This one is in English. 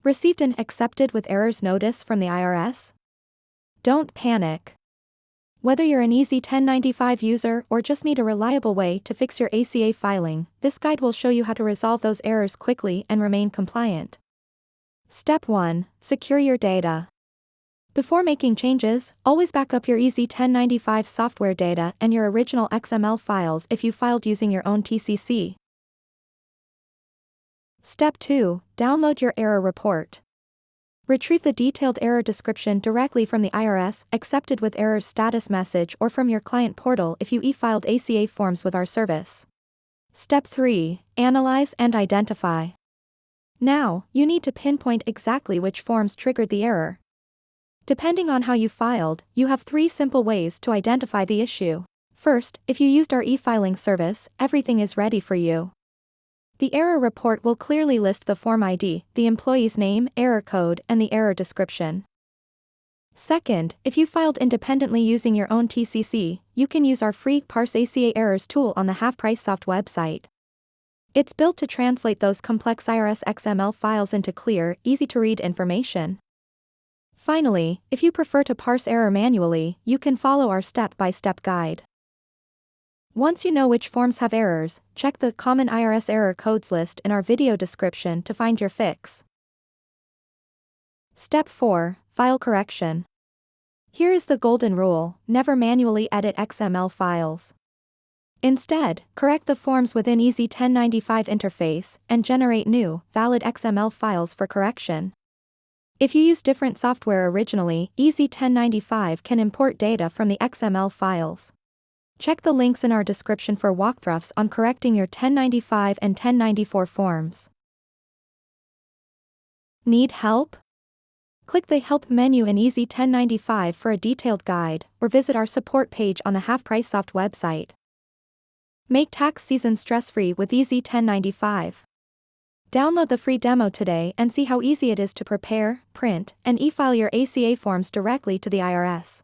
Received an accepted with errors notice from the IRS? Don't panic. Whether you're an easy 1095 user or just need a reliable way to fix your ACA filing, this guide will show you how to resolve those errors quickly and remain compliant. Step 1. Secure your data. Before making changes, always back up your Easy 1095 software data and your original XML files if you filed using your own TCC. Step 2. Download your error report. Retrieve the detailed error description directly from the IRS accepted with errors status message or from your client portal if you e-filed ACA forms with our service. Step 3. Analyze and identify. Now, you need to pinpoint exactly which forms triggered the error. Depending on how you filed, you have 3 simple ways to identify the issue. First, if you used our e-filing service, everything is ready for you. The error report will clearly list the form ID, the employee's name, error code, and the error description. Second, if you filed independently using your own TCC, you can use our free Parse ACA Errors tool on the Halfpricesoft website. It's built to translate those complex IRS XML files into clear, easy-to-read information. Finally, if you prefer to parse error manually, you can follow our step-by-step guide. Once you know which forms have errors, check the Common IRS Error Codes list in our video description to find your fix. Step 4. File correction. Here is the golden rule: never manually edit XML files. Instead, correct the forms within Easy 1095 interface and generate new, valid XML files for correction. If you use different software originally, Easy 1095 can import data from the XML files. Check the links in our description for walkthroughs on correcting your 1095 and 1094 forms. Need help? Click the Help menu in Easy 1095 for a detailed guide, or visit our support page on the Halfpricesoft website. Make tax season stress-free with Easy 1095. Download the free demo today and see how easy it is to prepare, print, and e-file your ACA forms directly to the IRS.